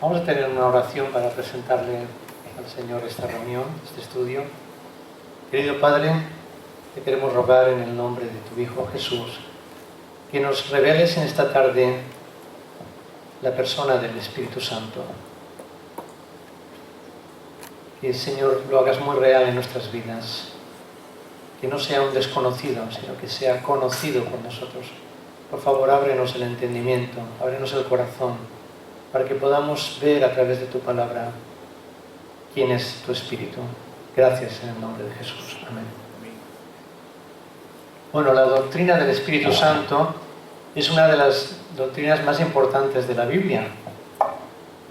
Vamos a tener una oración para presentarle al Señor esta reunión, este estudio. Querido Padre, te queremos rogar en el nombre de tu Hijo Jesús que nos reveles en esta tarde la persona del Espíritu Santo. Que, Señor, lo hagas muy real en nuestras vidas. Que no sea un desconocido, sino que sea conocido por nosotros. Por favor, ábrenos el entendimiento, ábrenos el corazón, para que podamos ver a través de tu palabra quién es tu Espíritu. Gracias en el nombre de Jesús. Amén. Bueno, la doctrina del Espíritu Santo es una de las doctrinas más importantes de la Biblia.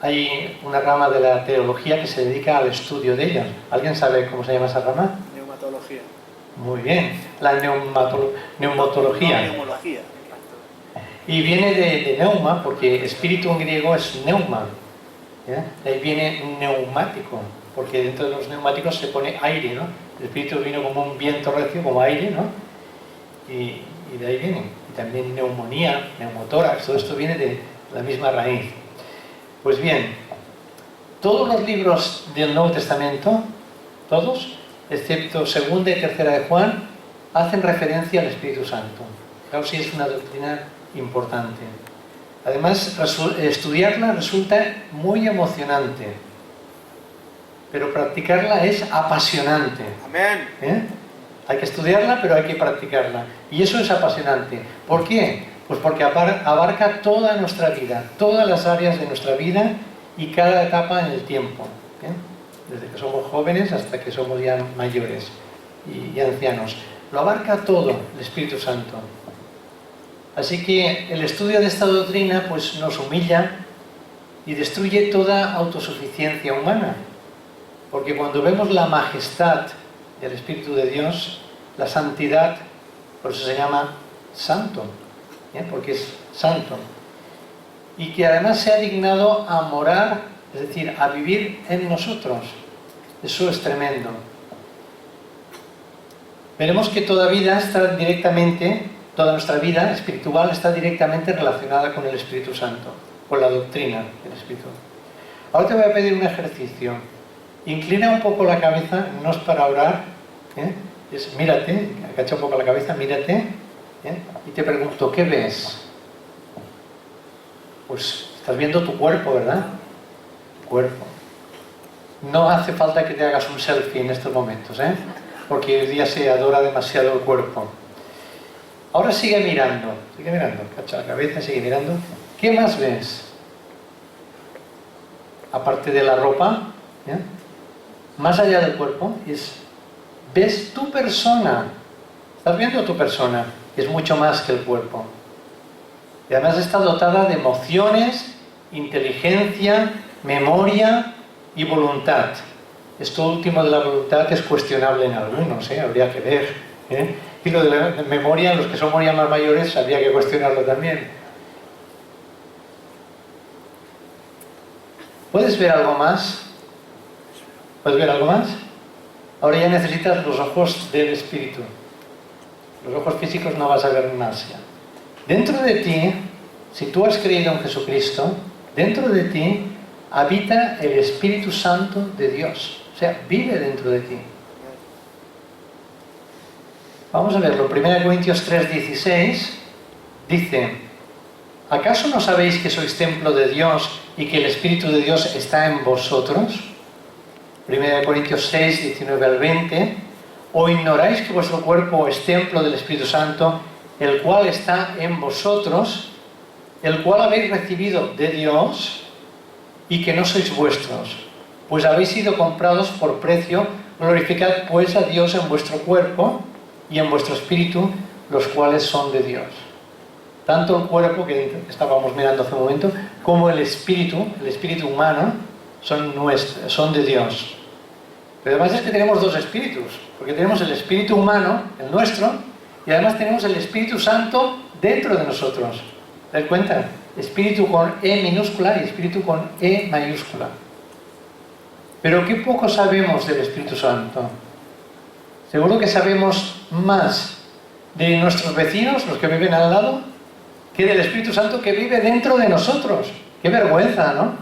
Hay una rama de la teología que se dedica al estudio de ella. ¿Alguien sabe cómo se llama esa rama? Neumatología. Muy bien, la neumatología. Neumología. Y viene de neuma, porque espíritu en griego es neuma. ¿Ya? De ahí viene neumático, porque dentro de los neumáticos se pone aire, ¿no? El espíritu vino como un viento recio, como aire, ¿no? Y de ahí viene. Y también neumonía, neumotórax, todo esto viene de la misma raíz. Pues bien, todos los libros del Nuevo Testamento, todos, excepto segunda y tercera de Juan, hacen referencia al Espíritu Santo. Claro, sí es una doctrina importante. Además, estudiarla resulta muy emocionante, pero practicarla es apasionante. Amén. ¿Eh? Hay que estudiarla, pero hay que practicarla. Y eso es apasionante. ¿Por qué? Pues porque abarca toda nuestra vida, todas las áreas de nuestra vida y cada etapa en el tiempo. ¿Eh? Desde que somos jóvenes hasta que somos ya mayores y ancianos. Lo abarca todo el Espíritu Santo. Así que el estudio de esta doctrina pues, nos humilla y destruye toda autosuficiencia humana. Porque cuando vemos la majestad del Espíritu de Dios, la santidad, por eso se llama santo, ¿eh? Porque es santo. Y que además se ha dignado a morar, es decir, a vivir en nosotros. Eso es tremendo. Veremos que toda nuestra vida espiritual está directamente relacionada con el Espíritu Santo, con la doctrina del Espíritu. Ahora te voy a pedir un ejercicio. Inclina un poco la cabeza, no es para orar, ¿eh? Mírate, agacha un poco la cabeza, mírate, ¿eh? Y te pregunto, ¿qué ves? Pues estás viendo tu cuerpo, ¿verdad? Tu cuerpo. No hace falta que te hagas un selfie en estos momentos, ¿eh? Porque hoy día se adora demasiado el cuerpo. Ahora sigue mirando, cacha la cabeza, sigue mirando. ¿Qué más ves? Aparte de la ropa, ¿eh? Más allá del cuerpo, ves tu persona. ¿Estás viendo tu persona? Es mucho más que el cuerpo. Y además está dotada de emociones, inteligencia, memoria y voluntad. Esto último de la voluntad es cuestionable en algunos, ¿eh? Habría que ver, ¿eh? Y lo de la memoria, los que somos ya más mayores, habría que cuestionarlo también. ¿Puedes ver algo más? ¿Puedes ver algo más? Ahora ya necesitas los ojos del Espíritu. Los ojos físicos no vas a ver más ya. Dentro de ti, si tú has creído en Jesucristo, dentro de ti habita el Espíritu Santo de Dios. O sea, vive dentro de ti. Vamos a verlo. 1 Corintios 3:16 dice: ¿acaso no sabéis que sois templo de Dios y que el Espíritu de Dios está en vosotros? 1 Corintios 6, 19 al 20. ¿O ignoráis que vuestro cuerpo es templo del Espíritu Santo, el cual está en vosotros, el cual habéis recibido de Dios y que no sois vuestros? Pues habéis sido comprados por precio. Glorificad pues a Dios en vuestro cuerpo y en vuestro espíritu, los cuales son de Dios. Tanto el cuerpo, que estábamos mirando hace un momento, como el espíritu humano, son de Dios. Pero además es que tenemos dos espíritus, porque tenemos el espíritu humano, el nuestro, y además tenemos el Espíritu Santo dentro de nosotros. ¿Te das cuenta? Espíritu con E minúscula y espíritu con E mayúscula. Pero qué poco sabemos del Espíritu Santo. Seguro que sabemos más de nuestros vecinos, los que viven al lado, que del Espíritu Santo que vive dentro de nosotros. Qué vergüenza, ¿no?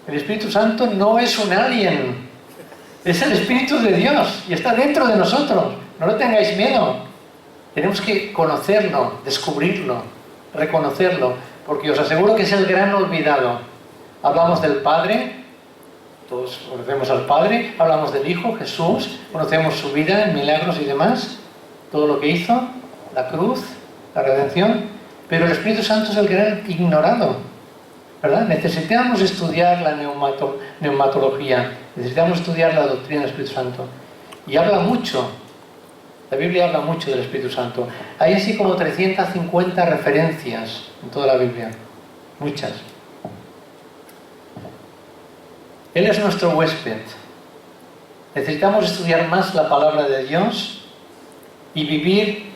El Espíritu Santo no es un alien, es el Espíritu de Dios y está dentro de nosotros. No lo tengáis miedo. Tenemos que conocerlo, descubrirlo, reconocerlo, porque os aseguro que es el gran olvidado. Hablamos del Padre, todos conocemos al Padre, hablamos del Hijo, Jesús, conocemos su vida, milagros y demás, todo lo que hizo, la cruz, la redención, pero el Espíritu Santo es el gran ignorado, ¿verdad? Necesitamos estudiar la neumatología, necesitamos estudiar la doctrina del Espíritu Santo. Y habla mucho, la Biblia habla mucho del Espíritu Santo. Hay así como 350 referencias en toda la Biblia, muchas. Él es nuestro huésped. Necesitamos estudiar más la palabra de Dios y vivir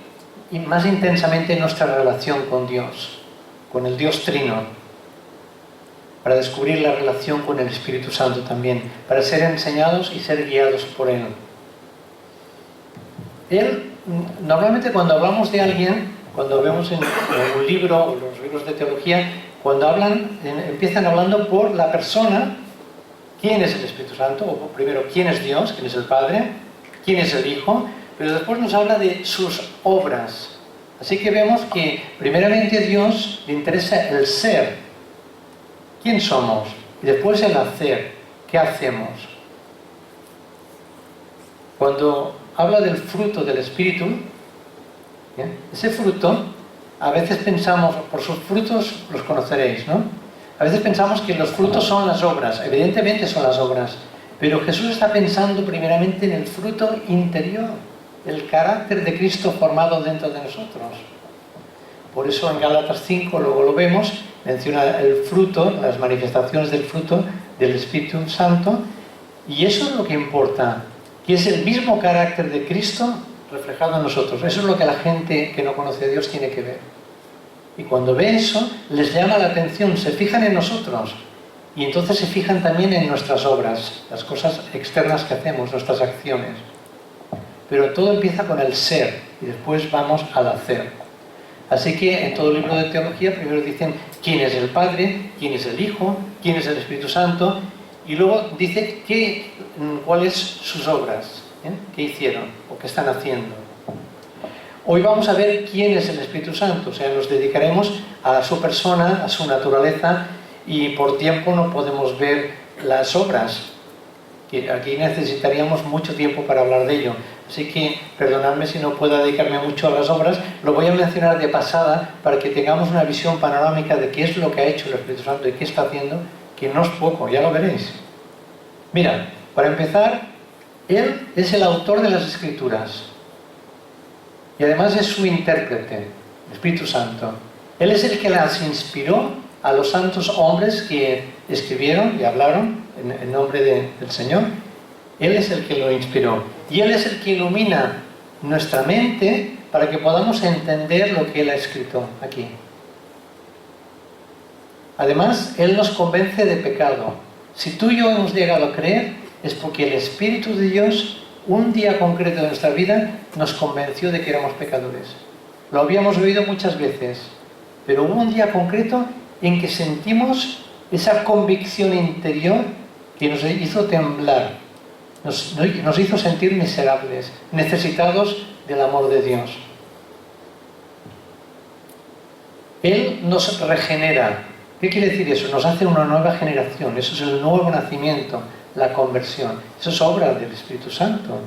más intensamente nuestra relación con Dios, con el Dios Trino, para descubrir la relación con el Espíritu Santo también, para ser enseñados y ser guiados por Él. Él, normalmente cuando hablamos de alguien, cuando vemos en un libro o los libros de teología, cuando hablan, empiezan hablando por la persona. ¿Quién es el Espíritu Santo? O primero, ¿quién es Dios? ¿Quién es el Padre? ¿Quién es el Hijo? Pero después nos habla de sus obras. Así que vemos que primeramente a Dios le interesa el ser. ¿Quién somos? Y después el hacer. ¿Qué hacemos? Cuando habla del fruto del Espíritu, ¿bien? Ese fruto, a veces pensamos, por sus frutos los conoceréis, ¿no? A veces pensamos que los frutos son las obras, evidentemente son las obras, pero Jesús está pensando primeramente en el fruto interior, el carácter de Cristo formado dentro de nosotros. Por eso en Gálatas 5, luego lo vemos, menciona el fruto, las manifestaciones del fruto del Espíritu Santo, y eso es lo que importa, que es el mismo carácter de Cristo reflejado en nosotros. Eso es lo que la gente que no conoce a Dios tiene que ver. Y cuando ve eso, les llama la atención, se fijan en nosotros. Y entonces se fijan también en nuestras obras, las cosas externas que hacemos, nuestras acciones. Pero todo empieza con el ser y después vamos al hacer. Así que en todo libro de teología primero dicen quién es el Padre, quién es el Hijo, quién es el Espíritu Santo, y luego dice cuáles sus obras, qué hicieron o qué están haciendo. Hoy vamos a ver quién es el Espíritu Santo, o sea, nos dedicaremos a su persona, a su naturaleza, y por tiempo no podemos ver las obras, que aquí necesitaríamos mucho tiempo para hablar de ello. Así que perdonadme si no puedo dedicarme mucho a las obras, lo voy a mencionar de pasada para que tengamos una visión panorámica de qué es lo que ha hecho el Espíritu Santo y qué está haciendo, que no es poco, ya lo veréis. Mira, para empezar, Él es el autor de las Escrituras. Y además es su intérprete, el Espíritu Santo. Él es el que las inspiró a los santos hombres que escribieron y hablaron en nombre del Señor. Él es el que lo inspiró. Y Él es el que ilumina nuestra mente para que podamos entender lo que Él ha escrito aquí. Además, Él nos convence de pecado. Si tú y yo hemos llegado a creer, es porque el Espíritu de Dios, un día concreto de nuestra vida, nos convenció de que éramos pecadores. Lo habíamos oído muchas veces, pero hubo un día concreto en que sentimos esa convicción interior que nos hizo temblar, nos hizo sentir miserables, necesitados del amor de Dios. Él nos regenera. ¿Qué quiere decir eso? Nos hace una nueva generación. Eso es el nuevo nacimiento, la conversión. Eso es obra del Espíritu Santo.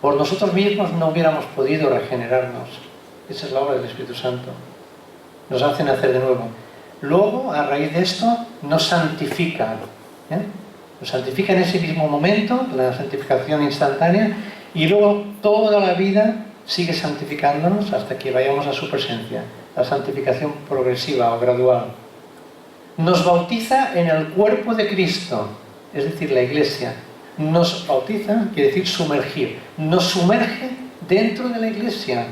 Por nosotros mismos no hubiéramos podido regenerarnos. Esa es la obra del Espíritu Santo. Nos hace nacer de nuevo. Luego, a raíz de esto, nos santifica. Nos santifica en ese mismo momento, la santificación instantánea, y luego toda la vida sigue santificándonos hasta que vayamos a su presencia. La santificación progresiva o gradual. Nos bautiza en el cuerpo de Cristo, es decir, la Iglesia. Nos bautiza, quiere decir sumergir. Nos sumerge dentro de la Iglesia.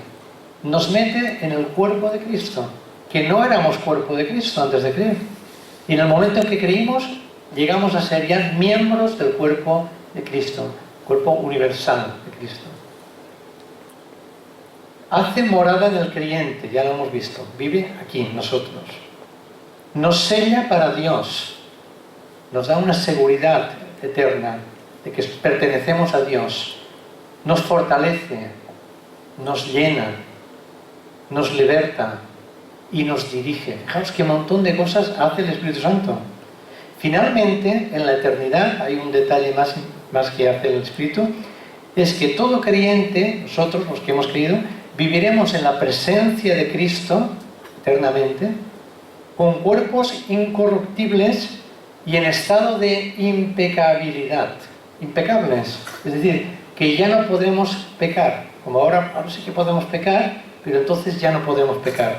Nos mete en el cuerpo de Cristo, que no éramos cuerpo de Cristo antes de creer. Y en el momento en que creímos, llegamos a ser ya miembros del cuerpo de Cristo, cuerpo universal de Cristo. Hace morada en el creyente, ya lo hemos visto, vive aquí, nosotros. Nos sella para Dios. nos da una seguridad eterna de que pertenecemos a Dios, nos fortalece, nos llena, nos liberta y nos dirige. Fijaos qué montón de cosas hace el Espíritu Santo. Finalmente, en la eternidad, hay un detalle más que hace el Espíritu, es que todo creyente, nosotros los que hemos creído, viviremos en la presencia de Cristo eternamente, con cuerpos incorruptibles y en estado de impecabilidad. Impecables, es decir, que ya no podremos pecar. Como ahora sí que podemos pecar, pero entonces ya no podemos pecar.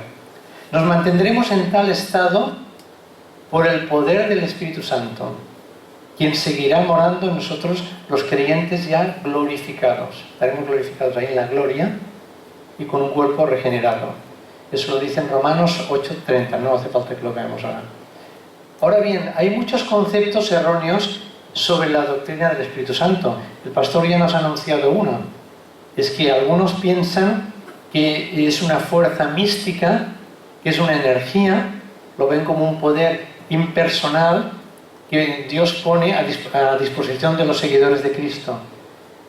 Nos mantendremos en tal estado por el poder del Espíritu Santo, quien seguirá morando en nosotros, los creyentes ya glorificados. Estaremos glorificados ahí en la gloria y con un cuerpo regenerado. Eso lo dice en Romanos 8:30, no hace falta que lo veamos ahora. Ahora bien, hay muchos conceptos erróneos sobre la doctrina del Espíritu Santo. El pastor ya nos ha anunciado uno. Es que algunos piensan que es una fuerza mística, que es una energía, lo ven como un poder impersonal que Dios pone a disposición de los seguidores de Cristo.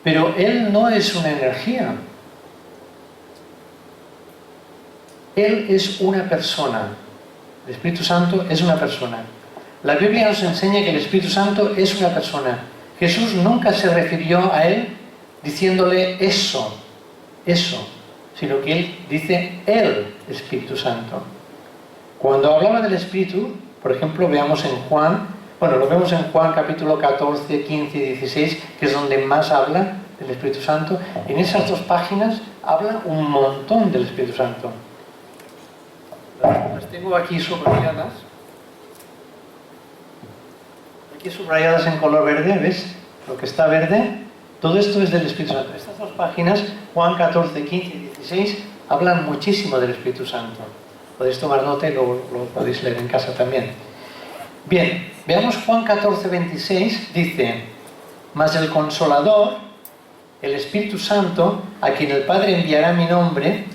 Pero Él no es una energía. Él es una persona. El Espíritu Santo es una persona. La Biblia nos enseña que el Espíritu Santo es una persona. Jesús nunca se refirió a Él diciéndole eso, sino que Él dice el Espíritu Santo. Cuando hablaba del Espíritu, por ejemplo, veamos en Juan, lo vemos en Juan capítulo 14, 15 y 16, que es donde más habla del Espíritu Santo. En esas dos páginas habla un montón del Espíritu Santo. Las tengo aquí subrayadas. Aquí subrayadas en color verde, ¿ves? Lo que está verde, todo esto es del Espíritu Santo. Estas dos páginas, Juan 14, 15 y 16, hablan muchísimo del Espíritu Santo. Podéis tomar nota y lo podéis leer en casa también. Bien, veamos Juan 14, 26, dice: mas el Consolador, el Espíritu Santo, a quien el Padre enviará mi nombre,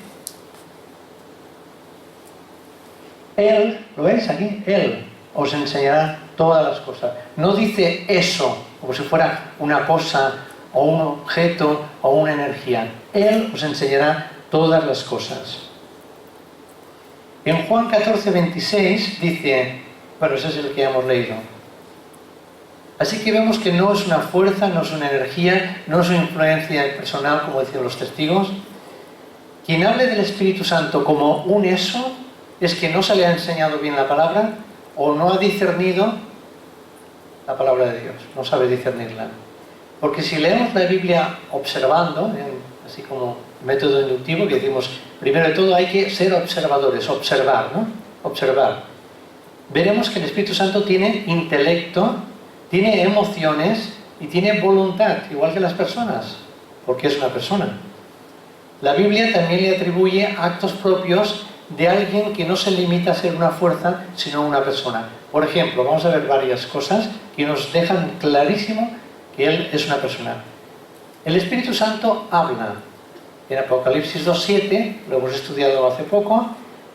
Él, ¿lo veis aquí? Él os enseñará todas las cosas. No dice eso, como si fuera una cosa, o un objeto, o una energía. Él os enseñará todas las cosas. En Juan 14, 26 dice, ese es el que ya hemos leído. Así que vemos que no es una fuerza, no es una energía, no es una influencia personal, como decían los testigos. Quien hable del Espíritu Santo como un eso, es que no se le ha enseñado bien la palabra, o no ha discernido la palabra de Dios, no sabe discernirla. Porque si leemos la Biblia observando, así como método inductivo, que decimos, primero de todo hay que ser observadores, observar, ¿no? Observar. Veremos que el Espíritu Santo tiene intelecto, tiene emociones y tiene voluntad, igual que las personas, porque es una persona. La Biblia también le atribuye actos propios de alguien que no se limita a ser una fuerza, sino una persona. Por ejemplo, vamos a ver varias cosas que nos dejan clarísimo que Él es una persona. El Espíritu Santo habla. En Apocalipsis 2:7, lo hemos estudiado hace poco,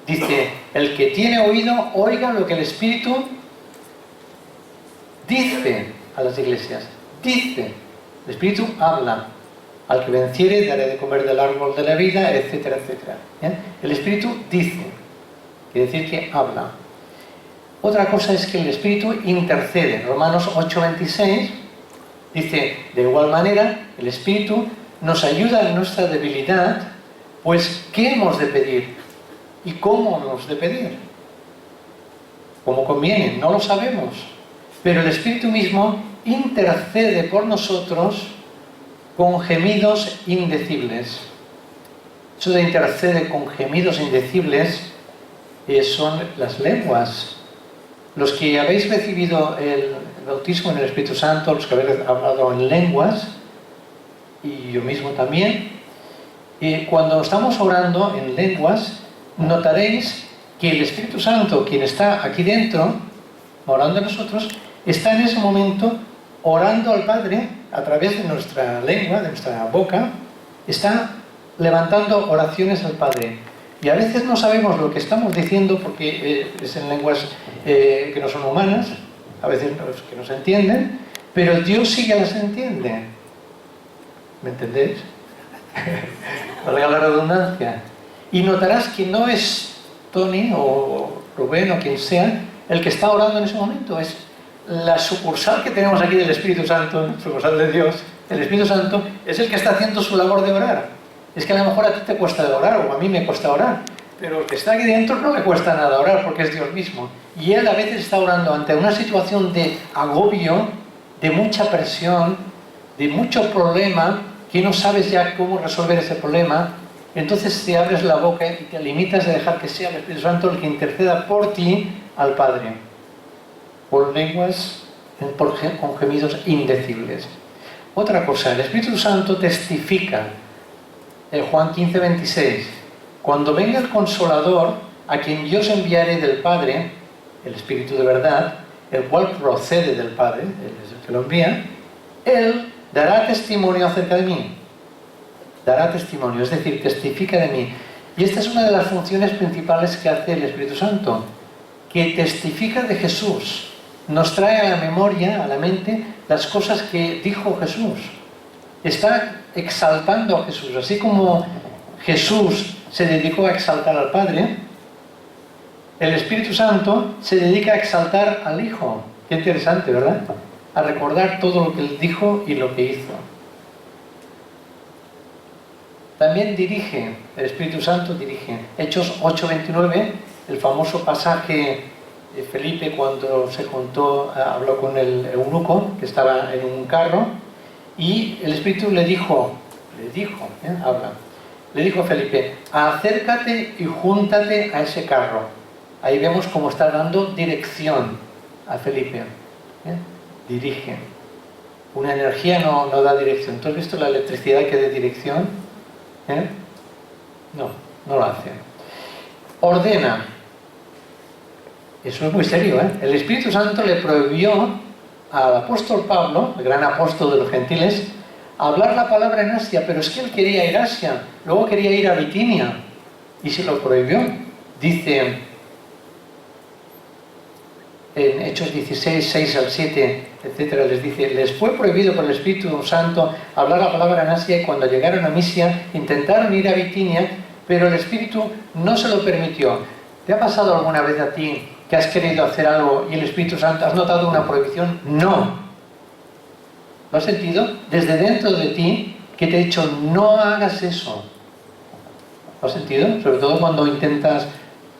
dice, el que tiene oído, oiga lo que el Espíritu dice a las iglesias. Dice, el Espíritu habla. Al que venciere daré de comer del árbol de la vida, etcétera, etcétera. ¿Bien? El Espíritu dice, quiere decir que habla. Otra cosa es que el Espíritu intercede. Romanos 8:26 dice, de igual manera, el Espíritu nos ayuda en nuestra debilidad, pues ¿qué hemos de pedir? ¿Y cómo hemos de pedir? ¿Cómo conviene? No lo sabemos. Pero el Espíritu mismo intercede por nosotros con gemidos indecibles. Eso de intercede con gemidos indecibles son las lenguas. Los que habéis recibido el bautismo en el Espíritu Santo, los que habéis hablado en lenguas, y yo mismo también, cuando estamos orando en lenguas, notaréis que el Espíritu Santo, quien está aquí dentro, orando en nosotros, está en ese momento orando al Padre a través de nuestra lengua, de nuestra boca, está levantando oraciones al Padre. Y a veces no sabemos lo que estamos diciendo porque es en lenguas que no son humanas, a veces que no se entienden, pero Dios sí que las entiende. ¿Me entendéis? Valga la redundancia. Y notarás que no es Tony o Rubén o quien sea el que está orando en ese momento, es la sucursal que tenemos aquí del Espíritu Santo, sucursal de Dios. El Espíritu Santo es el que está haciendo su labor de orar. Es que a lo mejor a ti te cuesta de orar, o a mí me cuesta orar, pero el que está aquí dentro no le cuesta nada orar porque es Dios mismo. Y Él a veces está orando ante una situación de agobio, de mucha presión, de mucho problema, que no sabes ya cómo resolver ese problema. Entonces te abres la boca y te limitas a dejar que sea el Espíritu Santo el que interceda por ti al Padre, por lenguas, con gemidos indecibles. Otra cosa, el Espíritu Santo testifica, en Juan 15, 26, cuando venga el Consolador, a quien Dios enviaré del Padre, el Espíritu de verdad, el cual procede del Padre, Él es el que lo envía, Él dará testimonio acerca de mí. Dará testimonio, es decir, testifica de mí. Y esta es una de las funciones principales que hace el Espíritu Santo, que testifica de Jesús. Nos trae a la memoria, a la mente, las cosas que dijo Jesús. Está exaltando a Jesús. Así como Jesús se dedicó a exaltar al Padre, el Espíritu Santo se dedica a exaltar al Hijo. Qué interesante, ¿verdad? A recordar todo lo que Él dijo y lo que hizo. También dirige, el Espíritu Santo dirige. Hechos 8:29, el famoso pasaje de Felipe cuando se juntó, habló con el eunuco que estaba en un carro y el Espíritu le dijo a Felipe, acércate y júntate a ese carro. Ahí vemos cómo está dando dirección a Felipe. Dirige. Una energía no da dirección. ¿Tú has visto la electricidad que da dirección? No lo hace. Ordena. Eso es muy serio, ¿eh? El Espíritu Santo le prohibió al apóstol Pablo, el gran apóstol de los gentiles, hablar la palabra en Asia, pero es que él quería ir a Asia, luego quería ir a Bitinia, y se lo prohibió. Dice en Hechos 16, 6 al 7, etcétera, les dice, les fue prohibido por el Espíritu Santo hablar la palabra en Asia, y cuando llegaron a Misia intentaron ir a Bitinia, pero el Espíritu no se lo permitió. ¿Te ha pasado alguna vez a ti que has querido hacer algo y el Espíritu Santo, has notado una prohibición? No. ¿Lo has sentido? Desde dentro de ti que te ha dicho, no hagas eso. ¿Lo has sentido? Sobre todo cuando intentas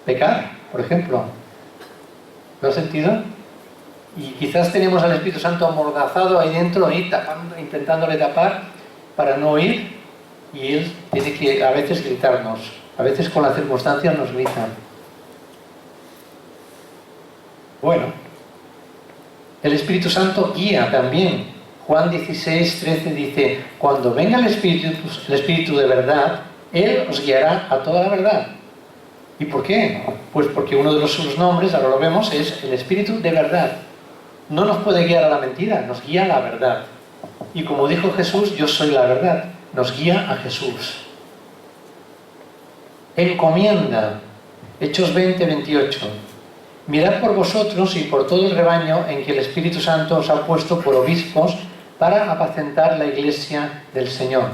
pecar, por ejemplo. ¿Lo has sentido? Y quizás tenemos al Espíritu Santo amordazado ahí dentro, ahí tapando, intentándole tapar para no oír, y Él tiene que a veces gritarnos, a veces con las circunstancias nos gritan. Bueno, el Espíritu Santo guía también. Juan 16, 13 dice, cuando venga el Espíritu de verdad, Él os guiará a toda la verdad. ¿Y por qué? Pues porque uno de sus nombres, ahora lo vemos, es el Espíritu de verdad. No nos puede guiar a la mentira, nos guía a la verdad. Y como dijo Jesús, yo soy la verdad, nos guía a Jesús. Encomienda, Hechos 20, 28. Mirad por vosotros y por todo el rebaño en que el Espíritu Santo os ha puesto por obispos para apacentar la iglesia del Señor.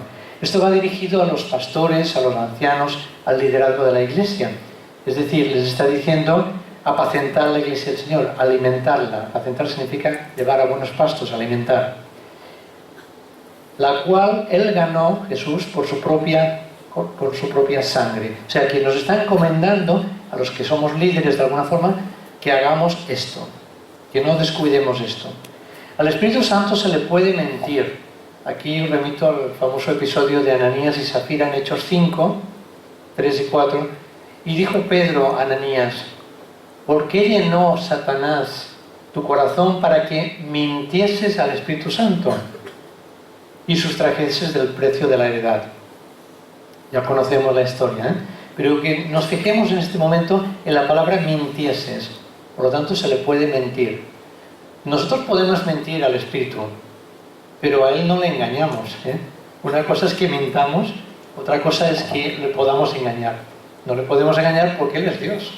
Esto va dirigido a los pastores, a los ancianos, al liderazgo de la iglesia. Es decir, les está diciendo apacentar la iglesia del Señor, alimentarla. Apacentar significa llevar a buenos pastos, alimentar. La cual Él ganó, Jesús, por su propia sangre. O sea, que nos está encomendando a los que somos líderes de alguna forma que hagamos esto, que no descuidemos esto. Al Espíritu Santo se le puede mentir. Aquí remito al famoso episodio de Ananías y Zafira en Hechos 5, 3 y 4. Y dijo Pedro a Ananías, ¿por qué llenó Satanás tu corazón para que mintieses al Espíritu Santo y sustrajeses del precio de la heredad? Ya conocemos la historia, ¿eh? Pero que nos fijemos en este momento en la palabra mintieses. Por lo tanto, se le puede mentir. Nosotros podemos mentir al Espíritu, pero a Él no le engañamos, ¿eh? Una cosa es que mintamos, otra cosa es que le podamos engañar. No le podemos engañar porque Él es Dios.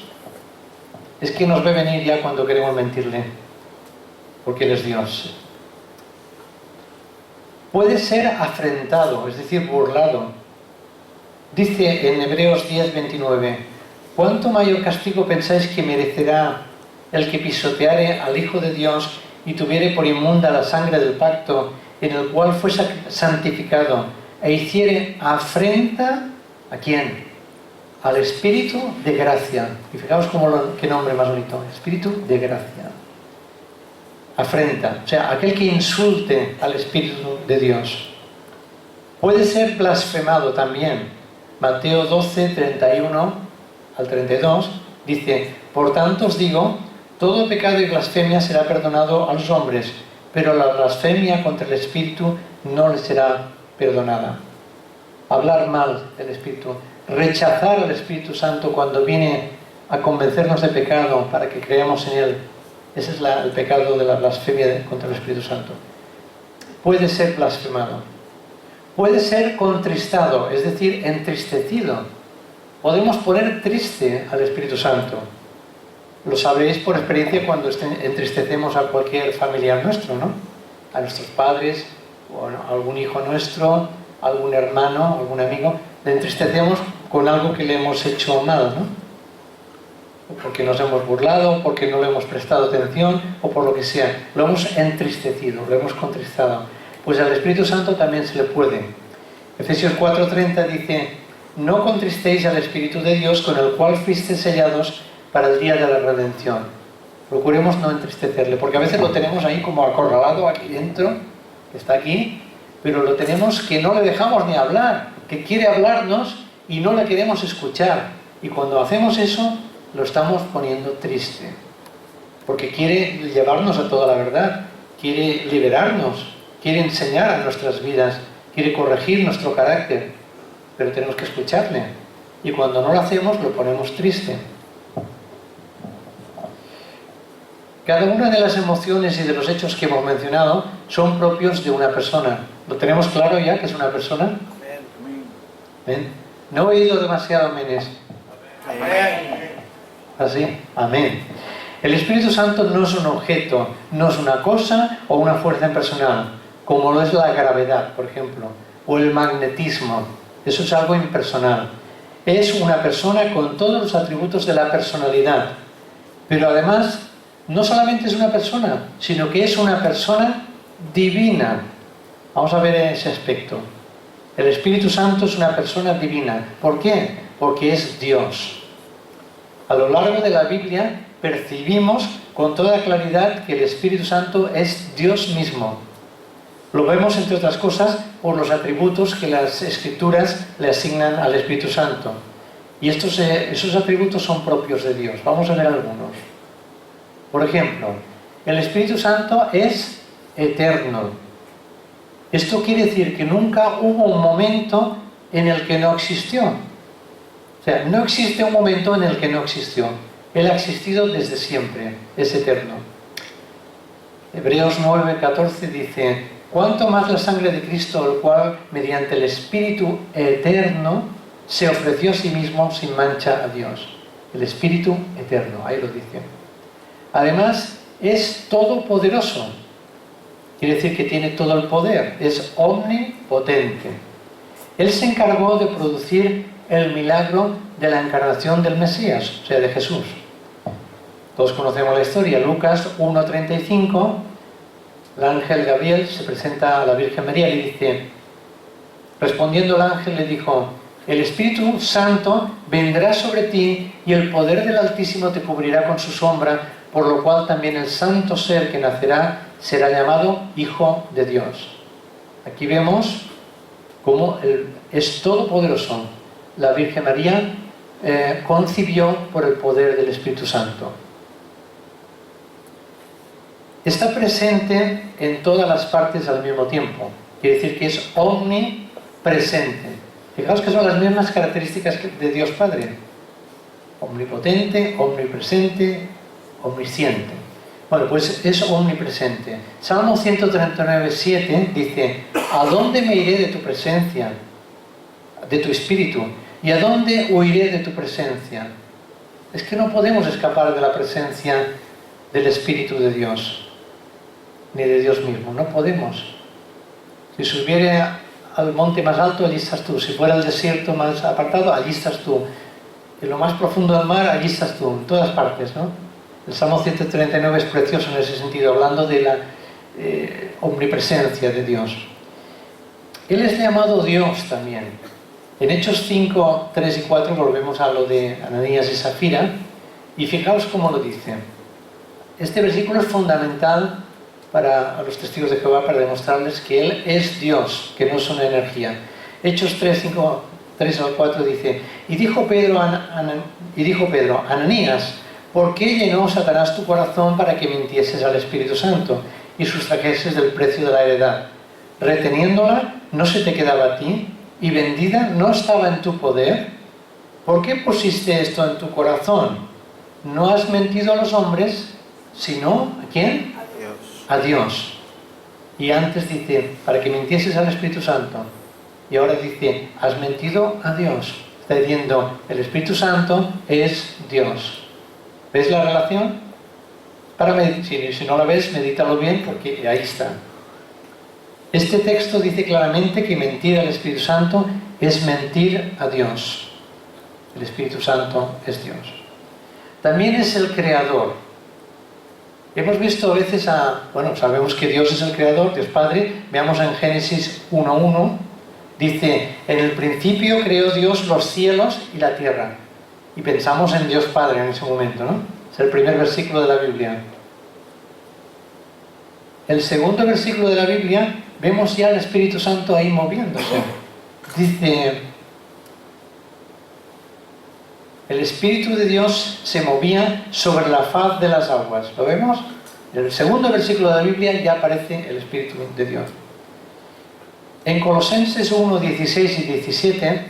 Es que nos ve venir ya cuando queremos mentirle. porque Él es Dios. Puede ser afrentado, es decir, burlado. Dice en Hebreos 10:29, ¿cuánto mayor castigo pensáis que merecerá el que pisoteare al Hijo de Dios y tuviere por inmunda la sangre del pacto en el cual fue santificado e hiciere afrenta? ¿A quién? Al Espíritu de gracia. Y fijaos qué nombre más bonito, Espíritu de gracia. Afrenta, o sea, aquel que insulte al Espíritu de Dios. Puede ser blasfemado también. Mateo 12, 31 al 32 dice, por tanto os digo, todo pecado y blasfemia será perdonado a los hombres, pero la blasfemia contra el Espíritu no le será perdonada. Hablar mal del Espíritu, rechazar al Espíritu Santo cuando viene a convencernos de pecado para que creamos en Él. Ese es el pecado de la blasfemia contra el Espíritu Santo. Puede ser blasfemado. Puede ser contristado, es decir, entristecido. Podemos poner triste al Espíritu Santo. Lo sabréis por experiencia cuando entristecemos a cualquier familiar nuestro, ¿no? A nuestros padres, o a algún hijo nuestro, algún hermano, algún amigo. Le entristecemos con algo que le hemos hecho mal, ¿no? Porque nos hemos burlado, porque no le hemos prestado atención o por lo que sea. Lo hemos entristecido, lo hemos contristado. Pues al Espíritu Santo también se le puede. Efesios 4:30 dice, no contristéis al Espíritu de Dios con el cual fuisteis sellados para el día de la redención. Procuremos no entristecerle, porque a veces lo tenemos ahí como acorralado aquí dentro, que está aquí, pero lo tenemos que no le dejamos ni hablar, que quiere hablarnos y no le queremos escuchar. Y cuando hacemos eso, lo estamos poniendo triste, porque quiere llevarnos a toda la verdad, quiere liberarnos, quiere enseñar a nuestras vidas, quiere corregir nuestro carácter, pero tenemos que escucharle. Y cuando no lo hacemos, lo ponemos triste. Cada una de las emociones y de los hechos que hemos mencionado son propios de una persona. ¿Lo tenemos claro ya que es una persona? ¿Ven? No he oído demasiado amenes. Amén. ¿Así? Amén. El Espíritu Santo no es un objeto, no es una cosa o una fuerza impersonal, como lo es la gravedad, por ejemplo, o el magnetismo. Eso es algo impersonal. Es una persona con todos los atributos de la personalidad. Pero además, no solamente es una persona, sino que es una persona divina. Vamos a ver ese aspecto. El Espíritu Santo es una persona divina. ¿Por qué? Porque es Dios. A lo largo de la Biblia percibimos con toda claridad que el Espíritu Santo es Dios mismo. Lo vemos, entre otras cosas, por los atributos que las Escrituras le asignan al Espíritu Santo. Y esos atributos son propios de Dios. Vamos a ver algunos. Por ejemplo, el Espíritu Santo es eterno. Esto quiere decir que nunca hubo un momento en el que no existió. O sea, no existe un momento en el que no existió. Él ha existido desde siempre, es eterno. Hebreos 9:14 dice, cuánto más la sangre de Cristo, el cual, mediante el Espíritu eterno, se ofreció a sí mismo sin mancha a Dios. El Espíritu eterno, ahí lo dice. Además, es todopoderoso. Quiere decir que tiene todo el poder, es omnipotente. Él se encargó de producir el milagro de la encarnación del Mesías, o sea, de Jesús. Todos conocemos la historia. Lucas 1:35, el ángel Gabriel se presenta a la Virgen María y le dice, respondiendo el ángel le dijo, el Espíritu Santo vendrá sobre ti y el poder del Altísimo te cubrirá con su sombra, por lo cual también el santo ser que nacerá será llamado Hijo de Dios. Aquí vemos cómo es todopoderoso. La Virgen María concibió por el poder del Espíritu Santo. Está presente en todas las partes al mismo tiempo. Quiere decir que es omnipresente. Fijaos que son las mismas características de Dios Padre. Omnipotente, omnipresente, omnisciente. Bueno, pues es omnipresente. Salmo 139:7 dice, ¿a dónde me iré de tu presencia, de tu espíritu? ¿Y a dónde huiré de tu presencia? Es que no podemos escapar de la presencia del Espíritu de Dios. ni de Dios mismo. No podemos. Si subiera al monte más alto, allí estás tú. Si fuera al desierto más apartado, allí estás tú. En lo más profundo del mar, allí estás tú. En todas partes, ¿no? El Salmo 139 es precioso en ese sentido, hablando de la omnipresencia de Dios. Él es llamado Dios también. En Hechos 5, 3 y 4 volvemos a lo de Ananías y Zafira, y fijaos cómo lo dice. Este versículo es fundamental para los testigos de Jehová, para demostrarles que Él es Dios, que no es una energía. Hechos 3, 5, 3 al 4 dice: y dijo Pedro, Ananías, ¿por qué llenó Satanás tu corazón para que mintieses al Espíritu Santo y sustrajeses del precio de la heredad? Reteniéndola, ¿no se te quedaba a ti? ¿Y vendida no estaba en tu poder? ¿Por qué pusiste esto en tu corazón? No has mentido a los hombres, sino ¿a quién? A Dios. Y antes dice, para que mintieses al Espíritu Santo. Y ahora dice, has mentido a Dios. Está diciendo, el Espíritu Santo es Dios. ¿Ves la relación? Si no la ves, medítalo bien, porque ahí está. Este texto dice claramente que mentir al Espíritu Santo es mentir a Dios. El Espíritu Santo es Dios. También es el Creador. Hemos visto a veces sabemos que Dios es el Creador, Dios Padre. Veamos en Génesis 1:1. Dice, en el principio creó Dios los cielos y la tierra. Y pensamos en Dios Padre en ese momento, ¿no? Es el primer versículo de la Biblia. El segundo versículo de la Biblia, vemos ya el Espíritu Santo ahí moviéndose. Dice, el Espíritu de Dios se movía sobre la faz de las aguas. ¿Lo vemos? En el segundo versículo de la Biblia ya aparece el Espíritu de Dios. En Colosenses 1, 16 y 17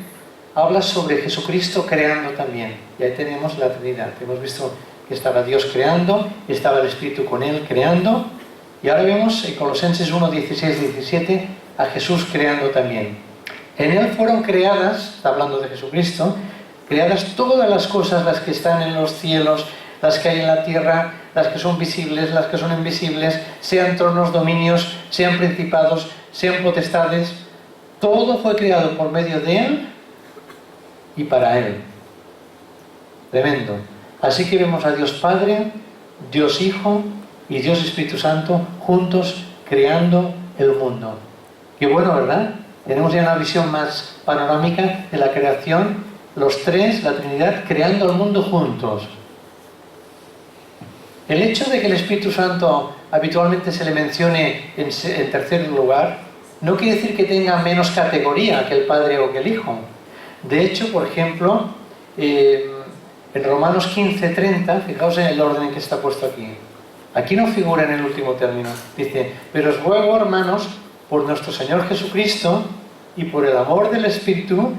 habla sobre Jesucristo creando también. Y ahí tenemos la Trinidad. Hemos visto que estaba Dios creando, y estaba el Espíritu con Él creando. Y ahora vemos en Colosenses 1, 16 y 17 a Jesús creando también. En Él fueron creadas, está hablando de Jesucristo, creadas todas las cosas, las que están en los cielos, las que hay en la tierra, las que son visibles, las que son invisibles, sean tronos, dominios, sean principados, sean potestades. Todo fue creado por medio de Él y para Él. Tremendo. Así que vemos a Dios Padre, Dios Hijo y Dios Espíritu Santo juntos creando el mundo. Qué bueno, ¿verdad? Tenemos ya una visión más panorámica de la creación, los tres, la Trinidad, creando el mundo juntos. El hecho de que el Espíritu Santo habitualmente se le mencione en tercer lugar, no quiere decir que tenga menos categoría que el Padre o que el Hijo. De hecho, por ejemplo, en Romanos 15:30, fijaos en el orden en que está puesto aquí. Aquí no figura en el último término. Dice, pero os ruego, hermanos, por nuestro Señor Jesucristo y por el amor del Espíritu,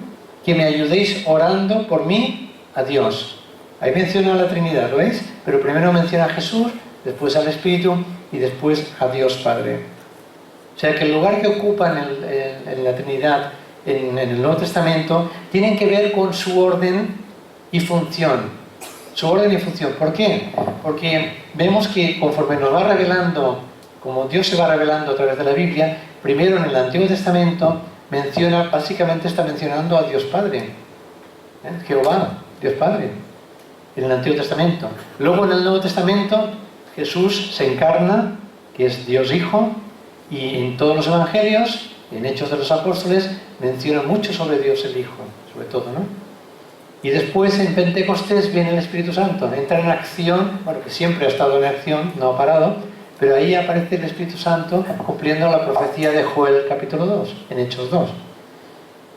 que me ayudéis orando por mí a Dios. Ahí menciona a la Trinidad, ¿lo veis? Pero primero menciona a Jesús, después al Espíritu y después a Dios Padre. O sea que el lugar que ocupan en la Trinidad en el Nuevo Testamento tienen que ver con su orden y función. Su orden y función. ¿Por qué? Porque vemos que conforme nos va revelando, como Dios se va revelando a través de la Biblia, primero en el Antiguo Testamento básicamente está mencionando a Dios Padre. Jehová, Dios Padre, en el Antiguo Testamento. Luego en el Nuevo Testamento Jesús se encarna, que es Dios Hijo, y en todos los Evangelios, en Hechos de los Apóstoles, menciona mucho sobre Dios el Hijo, sobre todo, ¿no? Y después en Pentecostés viene el Espíritu Santo, entra en acción, bueno, que siempre ha estado en acción, no ha parado, pero ahí aparece el Espíritu Santo cumpliendo la profecía de Joel capítulo 2, en Hechos 2.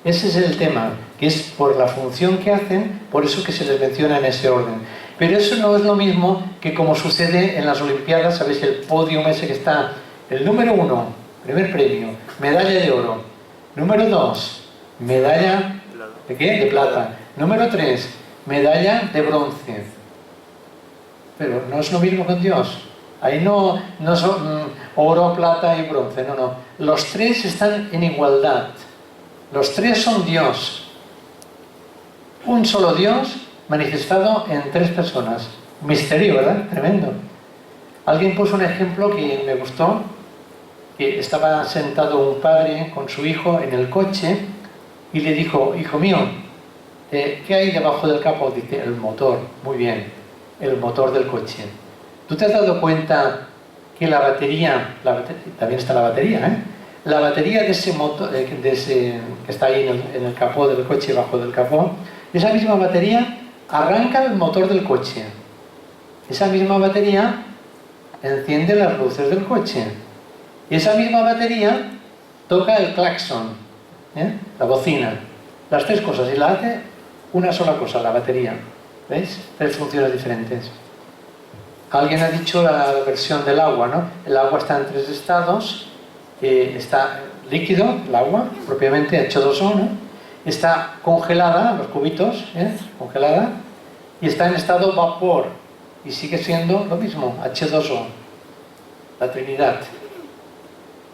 Ese es el tema, que es por la función que hacen, por eso que se les menciona en ese orden. Pero eso no es lo mismo que como sucede en las Olimpiadas, ¿sabéis? El podium ese que está, el número 1, primer premio, medalla de oro. Número 2, medalla ¿de qué? De plata. Número 3, medalla de bronce. Pero no es lo mismo con Dios. Ahí no son oro, plata y bronce, no. Los tres están en igualdad. Los tres son Dios. Un solo Dios manifestado en tres personas. Misterio, ¿verdad? Tremendo. Alguien puso un ejemplo que me gustó, que estaba sentado un padre con su hijo en el coche y le dijo, hijo mío, ¿qué hay debajo del capó? Dice, el motor. Muy bien, el motor del coche. ¿Tú te has dado cuenta que la batería también está la batería, ¿eh? La batería de ese motor, que está ahí en el capó del coche, bajo del capó, esa misma batería arranca el motor del coche. Esa misma batería enciende las luces del coche. Y esa misma batería toca el claxon, la bocina. Las tres cosas. Y la hace una sola cosa, la batería. ¿Veis? Tres funciones diferentes. Alguien ha dicho la versión del agua, ¿no? El agua está en tres estados. Está líquido, el agua, propiamente H2O, ¿no? Está congelada, los cubitos, congelada. Y está en estado vapor. Y sigue siendo lo mismo, H2O. La Trinidad.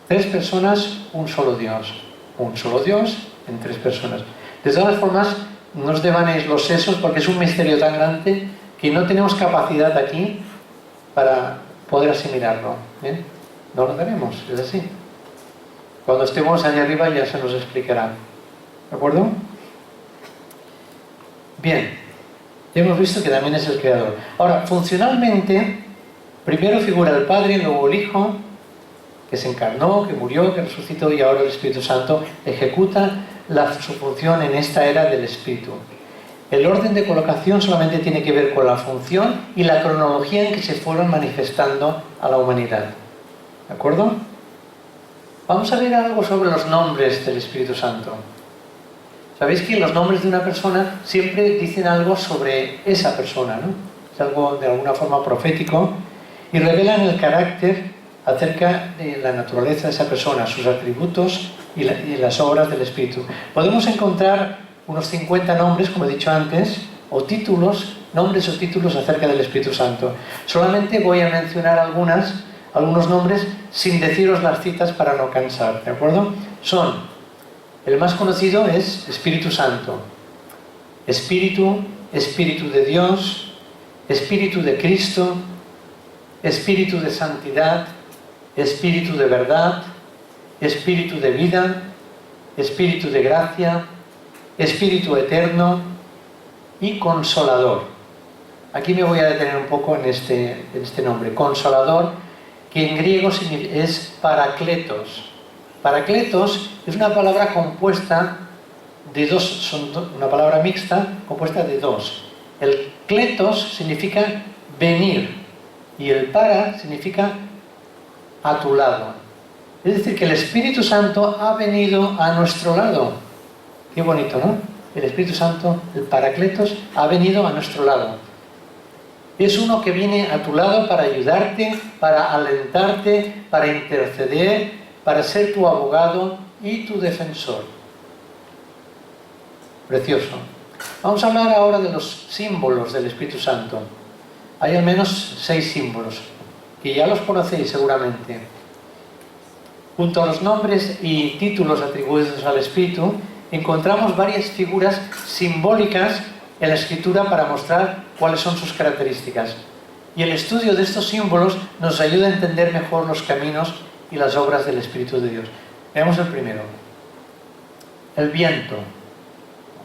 Tres personas, un solo Dios. Un solo Dios en tres personas. De todas formas, no os devanéis los sesos porque es un misterio tan grande que no tenemos capacidad aquí para poder asimilarlo. No lo tenemos, es así. Cuando estemos allá arriba ya se nos explicará. ¿De acuerdo? Bien. Ya hemos visto que también es el Creador. Ahora, funcionalmente, primero figura el Padre, luego el Hijo, que se encarnó, que murió, que resucitó y ahora el Espíritu Santo ejecuta su función en esta era del Espíritu. El orden de colocación solamente tiene que ver con la función y la cronología en que se fueron manifestando a la humanidad. ¿De acuerdo? Vamos a ver algo sobre los nombres del Espíritu Santo. Sabéis que los nombres de una persona siempre dicen algo sobre esa persona, ¿no? Es algo de alguna forma profético y revelan el carácter acerca de la naturaleza de esa persona, sus atributos y las obras del Espíritu. Podemos encontrar unos 50 nombres, como he dicho antes, o títulos, nombres o títulos acerca del Espíritu Santo. Solamente voy a mencionar algunos nombres sin deciros las citas para no cansar, ¿de acuerdo? El más conocido es Espíritu Santo. Espíritu, Espíritu de Dios, Espíritu de Cristo, Espíritu de Santidad, Espíritu de Verdad, Espíritu de Vida, Espíritu de Gracia, Espíritu Eterno y Consolador. Aquí me voy a detener un poco en este nombre. Consolador, que en griego es Parakletos. Parakletos es una palabra compuesta de dos, una palabra mixta compuesta de dos. El kletos significa venir y el para significa a tu lado. Es decir, que el Espíritu Santo ha venido a nuestro lado. Qué bonito, ¿no? El Espíritu Santo, el Parakletos, ha venido a nuestro lado. Es uno que viene a tu lado para ayudarte, para alentarte, para interceder, para ser tu abogado y tu defensor. Precioso. Vamos a hablar ahora de los símbolos del Espíritu Santo. Hay al menos 6 símbolos, que ya los conocéis seguramente. Junto a los nombres y títulos atribuidos al Espíritu, encontramos varias figuras simbólicas en la Escritura para mostrar cuáles son sus características. Y el estudio de estos símbolos nos ayuda a entender mejor los caminos y las obras del Espíritu de Dios. Veamos el primero. El viento.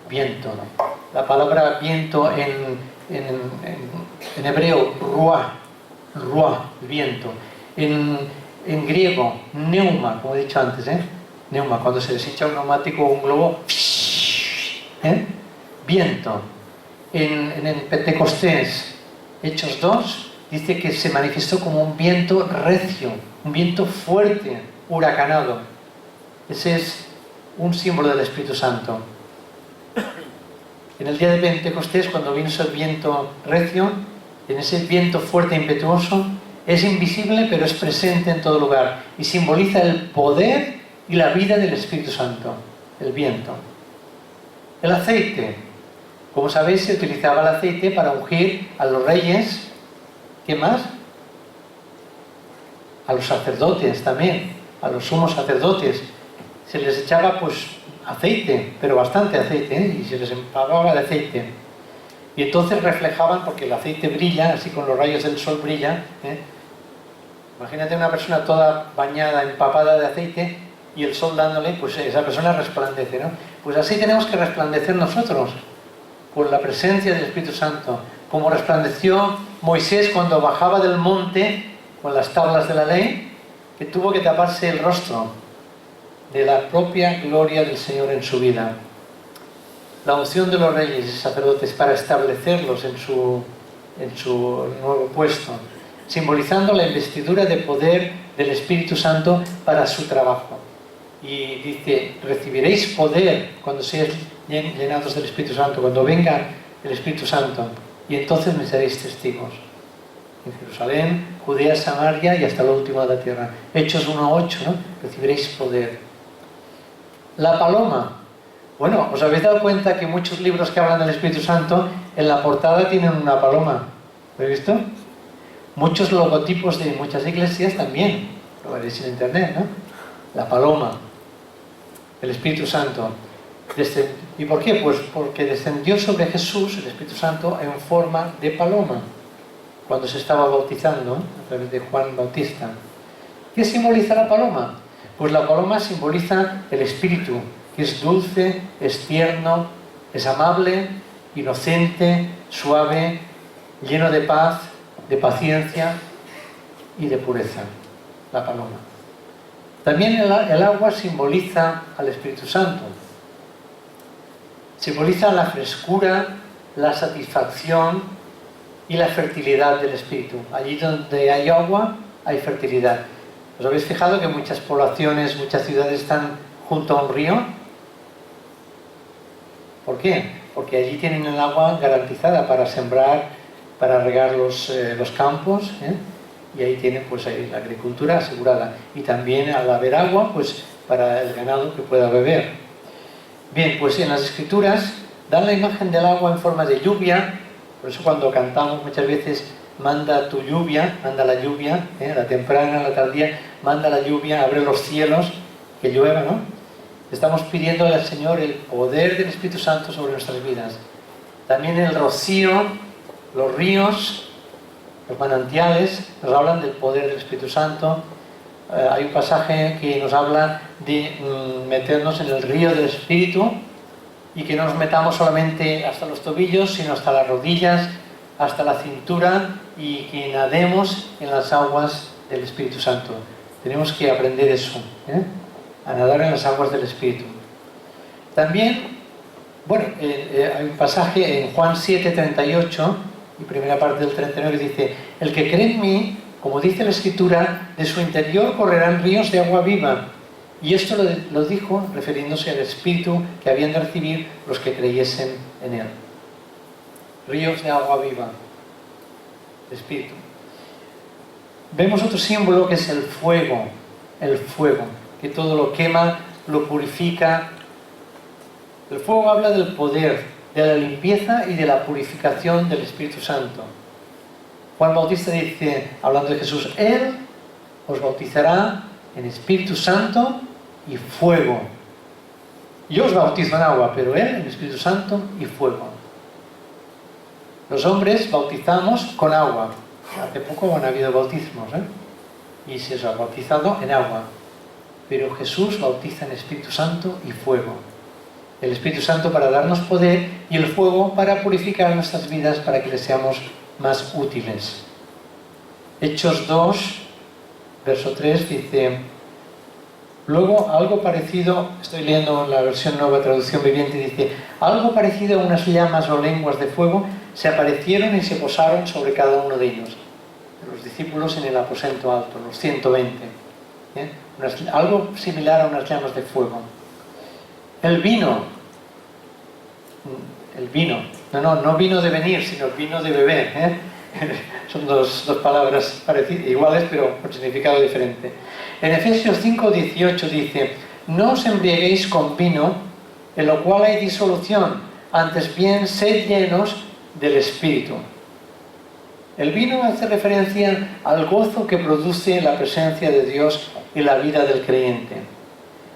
Viento. La palabra viento en hebreo, ruah, viento. En griego, neuma, como he dicho antes, neuma, cuando se desecha un neumático o un globo, viento. En el Pentecostés, Hechos 2, dice que se manifestó como un viento recio, un viento fuerte, huracanado. Ese es un símbolo del Espíritu Santo. En el día de Pentecostés, cuando vino ese viento recio, en ese viento fuerte e impetuoso, es invisible pero es presente en todo lugar y simboliza el poder y la vida del Espíritu Santo, el viento. El aceite. Como sabéis, se utilizaba el aceite para ungir a los reyes. ¿Qué más? A los sacerdotes también, a los sumos sacerdotes. Se les echaba pues aceite, pero bastante aceite, y se les empapaba de aceite. Y entonces reflejaban, porque el aceite brilla, así con los rayos del sol brilla, Imagínate una persona toda bañada, empapada de aceite y el sol dándole, pues esa persona resplandece, ¿no? Pues así tenemos que resplandecer nosotros, con la presencia del Espíritu Santo, como resplandeció Moisés cuando bajaba del monte con las tablas de la ley, que tuvo que taparse el rostro de la propia gloria del Señor en su vida. La unción de los reyes y sacerdotes para establecerlos en su nuevo puesto, simbolizando la investidura de poder del Espíritu Santo para su trabajo. Y dice, recibiréis poder cuando seáis llenados del Espíritu Santo, cuando venga el Espíritu Santo, y entonces me seréis testigos. En Jerusalén, Judea, Samaria y hasta lo último de la tierra. Hechos 1:8, ¿no? Recibiréis poder. La paloma. Bueno, ¿os habéis dado cuenta que muchos libros que hablan del Espíritu Santo, en la portada tienen una paloma? ¿Lo habéis visto? Muchos logotipos de muchas iglesias también. Lo veréis en internet, ¿no? La paloma. El Espíritu Santo. ¿Y por qué? Pues porque descendió sobre Jesús, el Espíritu Santo, en forma de paloma, cuando se estaba bautizando, a través de Juan Bautista. ¿Qué simboliza la paloma? Pues la paloma simboliza el Espíritu, que es dulce, es tierno, es amable, inocente, suave, lleno de paz, de paciencia y de pureza. La paloma. También el agua simboliza al Espíritu Santo. Simboliza la frescura, la satisfacción y la fertilidad del Espíritu. Allí donde hay agua, hay fertilidad. ¿Os habéis fijado que muchas poblaciones, muchas ciudades están junto a un río? ¿Por qué? Porque allí tienen el agua garantizada para sembrar, para regar los campos, ¿eh? Y ahí tienen pues ahí la agricultura asegurada. Y también al haber agua, pues para el ganado que pueda beber. Bien, pues en las Escrituras dan la imagen del agua en forma de lluvia. Por eso cuando cantamos muchas veces, manda tu lluvia, manda la lluvia, la temprana, la tardía, manda la lluvia, abre los cielos, que llueva, ¿no? Estamos pidiéndole al Señor el poder del Espíritu Santo sobre nuestras vidas. También el rocío, los ríos, los manantiales, nos hablan del poder del Espíritu Santo. Hay un pasaje que nos habla de meternos en el río del Espíritu y que no nos metamos solamente hasta los tobillos, sino hasta las rodillas, hasta la cintura y que nademos en las aguas del Espíritu Santo. Tenemos que aprender eso, a nadar en las aguas del Espíritu. También, bueno, hay un pasaje en Juan 7:38 y primera parte del 39 dice: el que cree en mí, como dice la Escritura, de su interior correrán ríos de agua viva. Y esto lo dijo refiriéndose al Espíritu que habían de recibir los que creyesen en Él. Ríos de agua viva. Espíritu. Vemos otro símbolo que es el fuego. El fuego, que todo lo quema, lo purifica. El fuego habla del poder, de la limpieza y de la purificación del Espíritu Santo. Juan Bautista dice, hablando de Jesús, Él os bautizará en Espíritu Santo y fuego. Yo os bautizo en agua, pero Él en Espíritu Santo y fuego. Los hombres bautizamos con agua. Hace poco han habido bautismos, y se os ha bautizado en agua. Pero Jesús bautiza en Espíritu Santo y fuego. El Espíritu Santo para darnos poder y el fuego para purificar nuestras vidas para que les seamos más útiles. Hechos 2, verso 3 dice: luego algo parecido, estoy leyendo la versión Nueva Traducción Viviente, dice: algo parecido a unas llamas o lenguas de fuego se aparecieron y se posaron sobre cada uno de ellos, los discípulos en el aposento alto, los 120. Algo similar a unas llamas de fuego. El vino, no vino de venir, sino vino de beber, Son dos palabras parecidas, iguales, pero con significado diferente. En Efesios 5:18 dice: no os embriaguéis con vino, en lo cual hay disolución, antes bien sed llenos del Espíritu. El vino hace referencia al gozo que produce la presencia de Dios en la vida del creyente.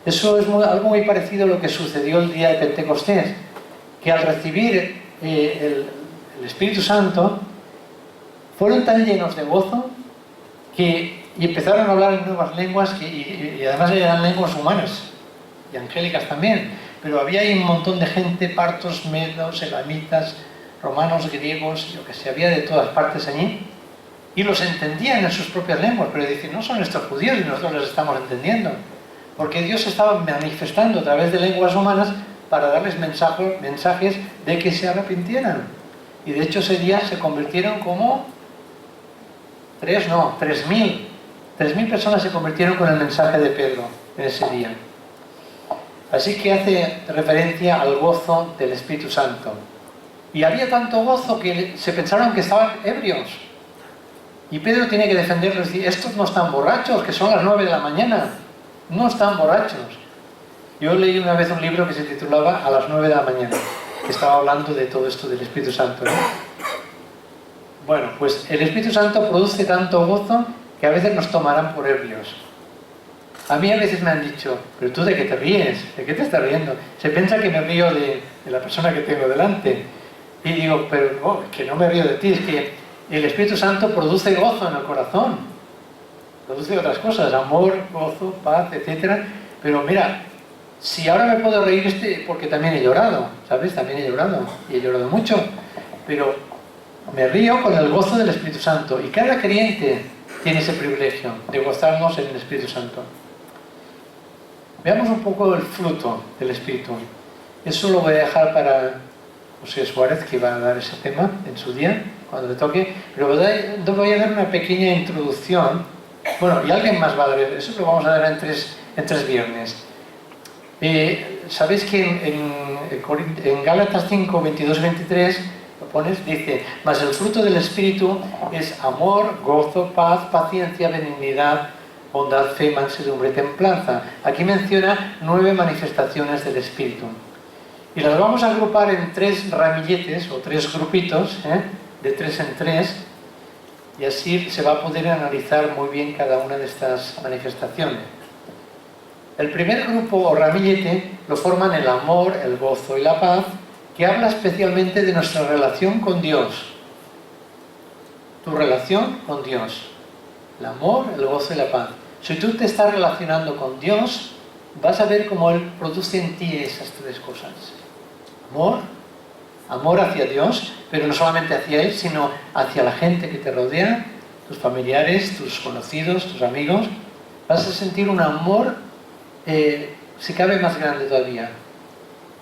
Eso es algo muy parecido a lo que sucedió el día de Pentecostés, que al recibir el Espíritu Santo fueron tan llenos de gozo que y empezaron a hablar en nuevas lenguas y además eran lenguas humanas y angélicas también, pero había ahí un montón de gente, partos, medos, elamitas, romanos, griegos, yo que sé, había de todas partes allí, y los entendían en sus propias lenguas, pero dicen, no son estos judíos y nosotros les estamos entendiendo, porque Dios estaba manifestando a través de lenguas humanas para darles mensajes de que se arrepintieran. Y de hecho ese día se convirtieron como 3.000 personas se convirtieron con el mensaje de Pedro en ese día. Así que hace referencia al gozo del Espíritu Santo. Y había tanto gozo que se pensaron que estaban ebrios. Y Pedro tiene que defenderlos y decir, estos no están borrachos, que son las 9 de la mañana. No están borrachos. Yo leí una vez un libro que se titulaba A las 9 de la mañana, que estaba hablando de todo esto del Espíritu Santo, ¿no? Bueno, pues el Espíritu Santo produce tanto gozo que a veces nos tomarán por ebrios. A mí a veces me han dicho, pero tú ¿de qué te ríes? ¿De qué te estás riendo? Se piensa que me río de la persona que tengo delante. Y digo, pero no, que no me río de ti, es que el Espíritu Santo produce gozo en el corazón. Produce otras cosas, amor, gozo, paz, etc. Pero mira, si ahora me puedo reír porque también he llorado, ¿sabes? También he llorado, y he llorado mucho. Pero me río con el gozo del Espíritu Santo. Y cada creyente tiene ese privilegio de gozarnos en el Espíritu Santo. Veamos un poco el fruto del Espíritu. Eso lo voy a dejar para José Suárez, que va a dar ese tema en su día, cuando le toque. Pero voy a dar una pequeña introducción. Bueno, y alguien más va a dar eso, lo vamos a dar en tres viernes. Sabéis que en Gálatas 5, 22 y 23, lo pones, dice, mas el fruto del Espíritu es amor, gozo, paz, paciencia, benignidad, bondad, fe, mansedumbre, templanza. Aquí menciona 9 manifestaciones del Espíritu. Y las vamos a agrupar en 3 ramilletes o 3 grupitos, de 3 en 3, y así se va a poder analizar muy bien cada una de estas manifestaciones. El primer grupo o ramillete lo forman el amor, el gozo y la paz, que habla especialmente de nuestra relación con Dios. Tu relación con Dios. El amor, el gozo y la paz. Si tú te estás relacionando con Dios, vas a ver cómo Él produce en ti esas 3 cosas. Amor hacia Dios, pero no solamente hacia Él, sino hacia la gente que te rodea, tus familiares, tus conocidos, tus amigos. Vas a sentir un amor, si cabe, más grande todavía.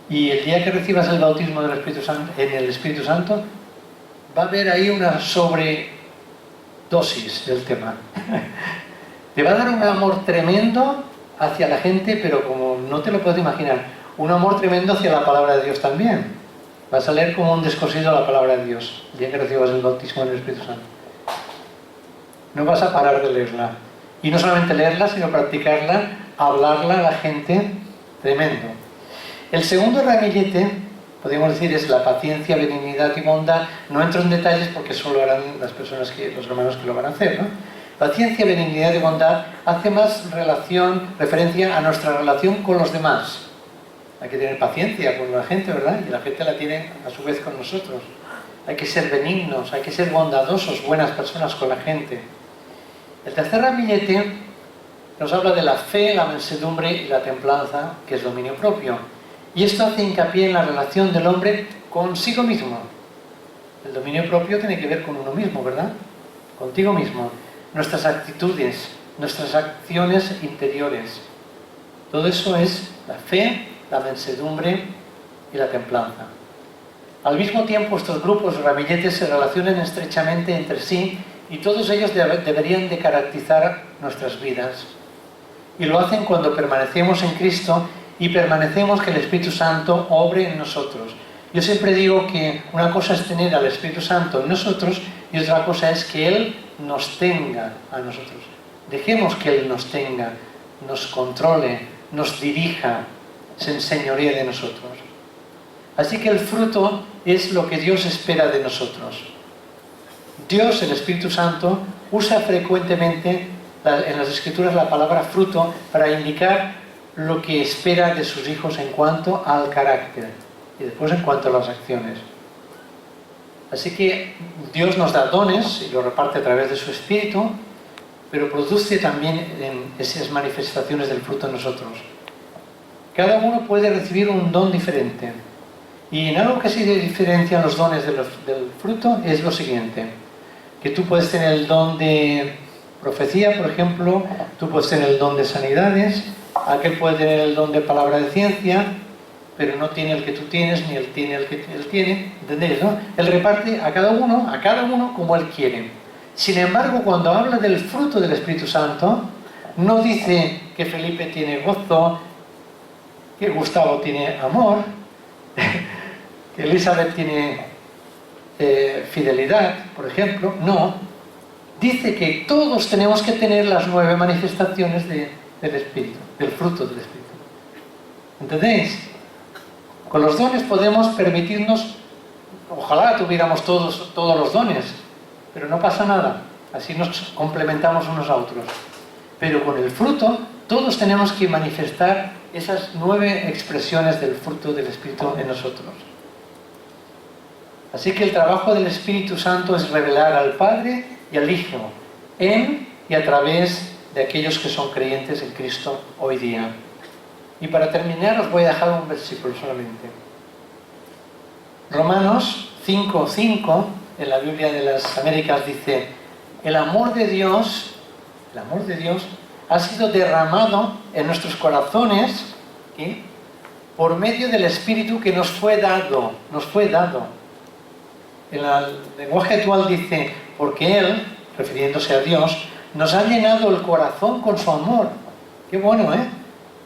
Y el día que recibas el bautismo del Espíritu Santo, en el Espíritu Santo, va a haber ahí una sobredosis del tema. Te va a dar un amor tremendo hacia la gente, pero como no te lo puedes imaginar, un amor tremendo hacia la palabra de Dios también. Vas a leer como un descosido la palabra de Dios, el día que recibas el bautismo del Espíritu Santo. No vas a parar de leerla. Y no solamente leerla, sino practicarla, hablarla a la gente, tremendo. El segundo ramillete, podríamos decir, es la paciencia, benignidad y bondad. No entro en detalles porque solo harán los hermanos que lo van a hacer, ¿no? Paciencia, benignidad y bondad hace más referencia a nuestra relación con los demás. Hay que tener paciencia con la gente, ¿verdad? Y la gente la tiene a su vez con nosotros. Hay que ser benignos, hay que ser bondadosos, buenas personas con la gente. El tercer ramillete nos habla de la fe, la mansedumbre y la templanza, que es dominio propio. Y esto hace hincapié en la relación del hombre consigo mismo. El dominio propio tiene que ver con uno mismo, ¿verdad? Contigo mismo. Nuestras actitudes, nuestras acciones interiores. Todo eso es la fe, la mansedumbre y la templanza. Al mismo tiempo, estos grupos ramilletes se relacionan estrechamente entre sí y todos ellos deberían de caracterizar nuestras vidas. Y lo hacen cuando permanecemos en Cristo y permanecemos que el Espíritu Santo obre en nosotros. Yo siempre digo que una cosa es tener al Espíritu Santo en nosotros y otra cosa es que Él nos tenga a nosotros. Dejemos que Él nos tenga, nos controle, nos dirija, se enseñoree de nosotros. Así que el fruto es lo que Dios espera de nosotros. Dios, el Espíritu Santo, usa frecuentemente en las Escrituras la palabra fruto para indicar lo que espera de sus hijos en cuanto al carácter y después en cuanto a las acciones. Así que Dios nos da dones y lo reparte a través de su Espíritu, pero produce también esas manifestaciones del fruto en nosotros. Cada uno puede recibir un don diferente. Y en algo que sí diferencian los dones del fruto es lo siguiente, que tú puedes tener el don de profecía, por ejemplo, tú puedes tener el don de sanidades, aquel puede tener el don de palabra de ciencia, pero no tiene el que tú tienes, ni él tiene el que él tiene, ¿entendéis, no? Él reparte a cada uno como él quiere. Sin embargo, cuando habla del fruto del Espíritu Santo, no dice que Felipe tiene gozo, que Gustavo tiene amor, que Elizabeth tiene fidelidad, por ejemplo. No, dice que todos tenemos que tener las 9 manifestaciones del Espíritu, del fruto del Espíritu. ¿Entendéis? Con los dones podemos permitirnos, ojalá tuviéramos todos los dones, pero no pasa nada, así nos complementamos unos a otros. Pero con el fruto, todos tenemos que manifestar esas 9 expresiones del fruto del Espíritu en nosotros. Así que el trabajo del Espíritu Santo es revelar al Padre y al Hijo en y a través de aquellos que son creyentes en Cristo hoy día. Y para terminar os voy a dejar un versículo solamente. Romanos 5:5, en la Biblia de las Américas, dice: el amor de Dios ha sido derramado en nuestros corazones, ¿sí?, por medio del Espíritu que nos fue dado. En el lenguaje actual dice, porque Él, refiriéndose a Dios, nos ha llenado el corazón con su amor. Qué bueno, ¿eh?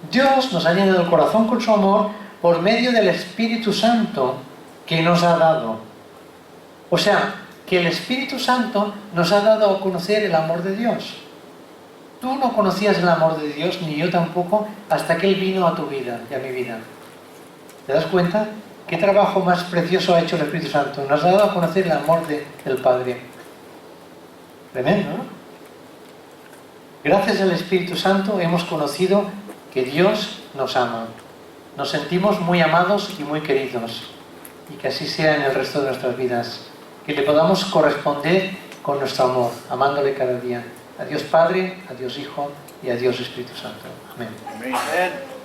Dios nos ha llenado el corazón con su amor por medio del Espíritu Santo que nos ha dado. O sea, que el Espíritu Santo nos ha dado a conocer el amor de Dios. Tú no conocías el amor de Dios, ni yo tampoco, hasta que Él vino a tu vida y a mi vida. ¿Te das cuenta? ¿Qué trabajo más precioso ha hecho el Espíritu Santo? Nos ha dado a conocer el amor del Padre. Tremendo, ¿no? Gracias al Espíritu Santo hemos conocido que Dios nos ama. Nos sentimos muy amados y muy queridos. Y que así sea en el resto de nuestras vidas. Que le podamos corresponder con nuestro amor, amándole cada día. A Dios Padre, a Dios Hijo y a Dios Espíritu Santo. Amén. Amén.